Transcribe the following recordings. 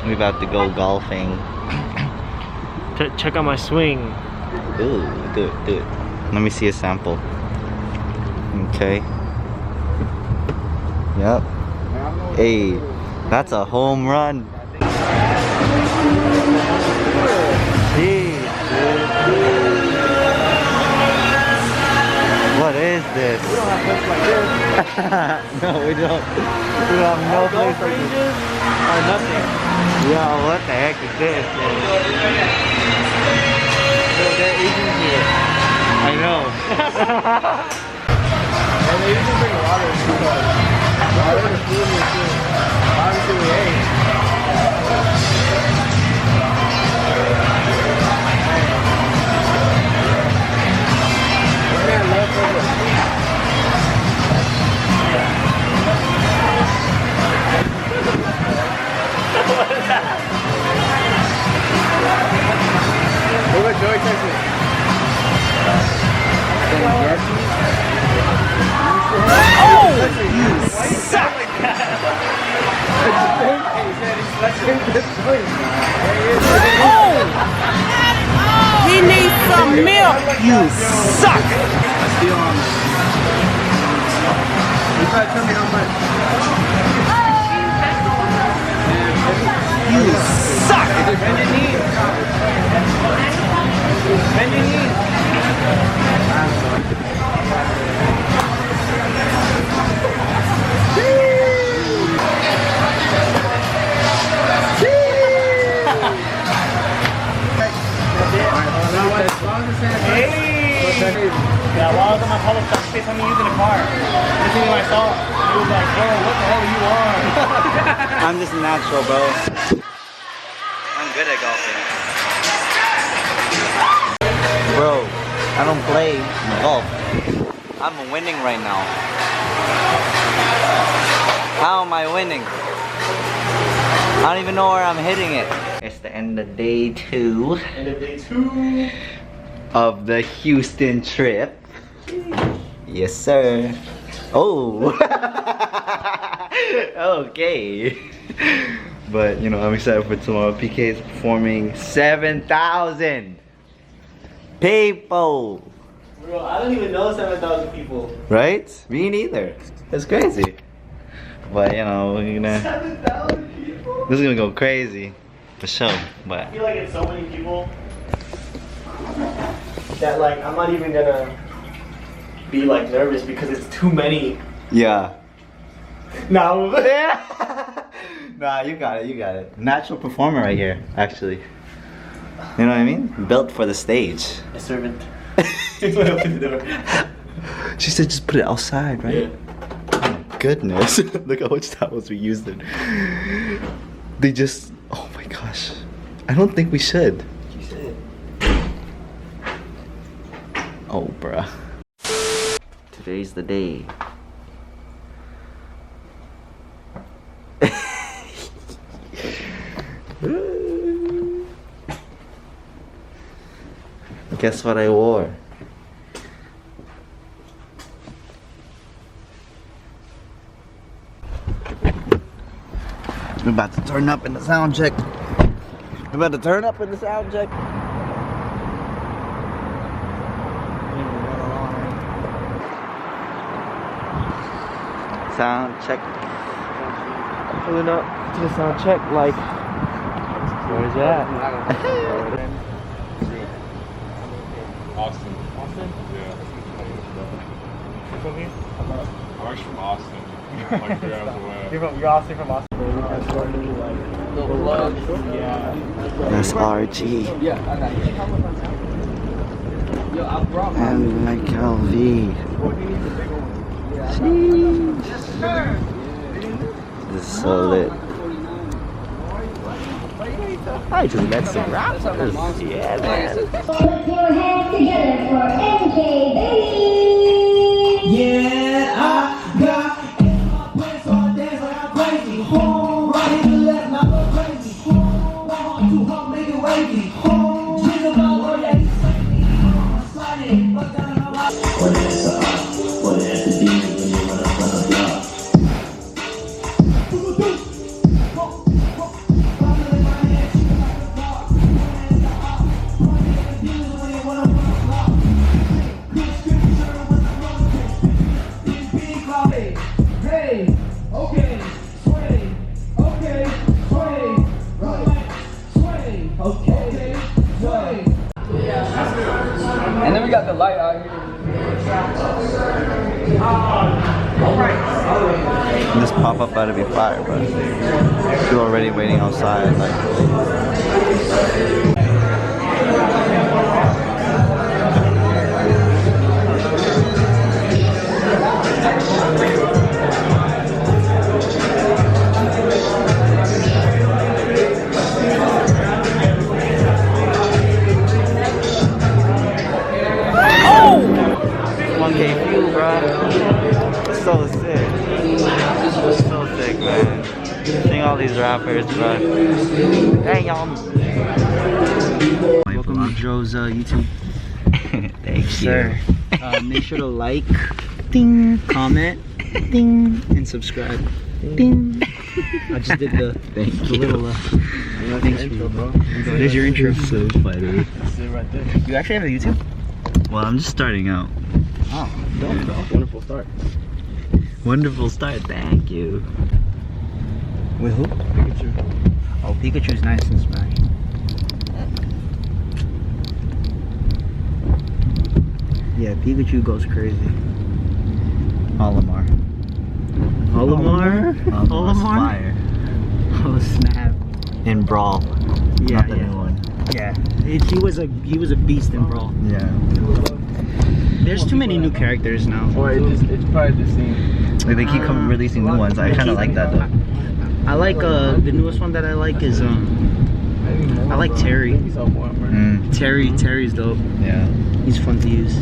We're about to go golfing. Check out my swing. Ooh, do it, do it. Let me see a sample. Okay. Yep. Hey, that's a home run. Jeez, dude. What is this? We don't have place like this. No, we don't. We have no place like this. Or nothing. Yo, what the heck is this? They're Asians here. I know. And they usually bring water too. Water and food here too. Obviously we ate. Man, love for this. Look what Joey texted. Oh! You suck! Oh! He needs some milk. You suck! You try to tell me how much. You suck! Bend your knees. Bend your knees. Yeah, while I was on my public stop, say something using the car. This thing I saw, he was like, bro, what the hell are you on? I'm just natural, bro. I'm good at golfing. Bro, I don't play golf. I'm winning right now. How am I winning? I don't even know where I'm hitting it. It's the end of day 2. End of day 2 of the Houston trip. Yes, sir. Oh. Okay. But you know, I'm excited for tomorrow. PK is performing 7,000 people. Bro, I don't even know 7,000 people. Right? Me neither. That's crazy. But you know, we're gonna 7,000 people? this is gonna go crazy for sure. But I feel like it's so many people that like I'm not even gonna be like nervous because it's too many. yeah. No. Nah, you got it, you got it. Natural performer right here, actually. You know what I mean? Built for the stage. A servant. Open the door. She said just put it outside, right? Yeah. Oh my goodness. Look how much towels we used it. They just, oh my gosh. I don't think we should. You said. Oh, bruh. Today's the day. Guess what I wore? We're about to turn up in the sound check. We're about to turn up in the sound check. Sound check. Pulling up to the sound check, like, where's that? Austin. Austin? Yeah. You from here? I'm actually from Austin. Like 3 hours away. You're Austin from Austin. Yeah. That's RG. And like LV. This is so lit. I just met some rappers. Yeah, man. Put your hands together for MK, baby! Yeah, I got in my pants, so I dance like I'm crazy. Right to left, now go crazy. 1 hard, 2 hard, make it wavy. Dream about where they say me. Slide it, but down in my life. What is the demon when you run up on the block? light out here. This pop-up better be fire, but people are already waiting outside. Like, Oh! 1K fuel, bro. So sick. So sick, man. Seeing all these rappers, bro. Damn. Welcome to Joe's YouTube. Thank Sir. Make sure to like, ding, comment, ding, and subscribe. Ding. I just did the little. Thanks, bro. There's your intro. So funny. You actually have a YouTube? Well, I'm just starting out. Oh, dope, bro. Wonderful start. Wonderful start. Thank you. With who? Pikachu. Oh, Pikachu's nice in Smash. Yeah, Pikachu goes crazy. Olimar. Olimar? Olimar's fire. Oh snap! In Brawl. Yeah, Not the yeah. new one. Yeah, he was a beast in Brawl. Yeah. There's too many new characters now. Or it's probably the same. Like they keep releasing new ones. I kind of like that though. I like the newest one that I like is I like Terry. Terry's dope. Yeah. He's fun to use. Who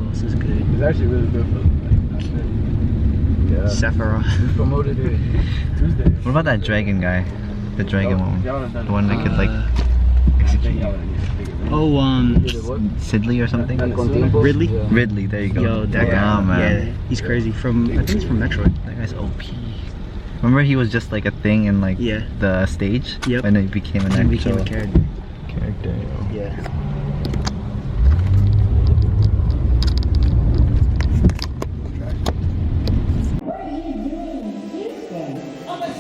else is good? It's actually really good for Sephiroth. We promoted it Tuesday. What about that dragon guy? The dragon one. The one that could like execute. Oh, Sidley or something? Ridley? Ridley, there you go. Yo, that guy. man. Yeah, he's crazy. I think he's from Metroid. That guy's OP. Remember he was just like a thing in like Yeah. the stage? Yep. And then he became an He actual became a character. character. Yeah. What are you doing in Houston? I'm a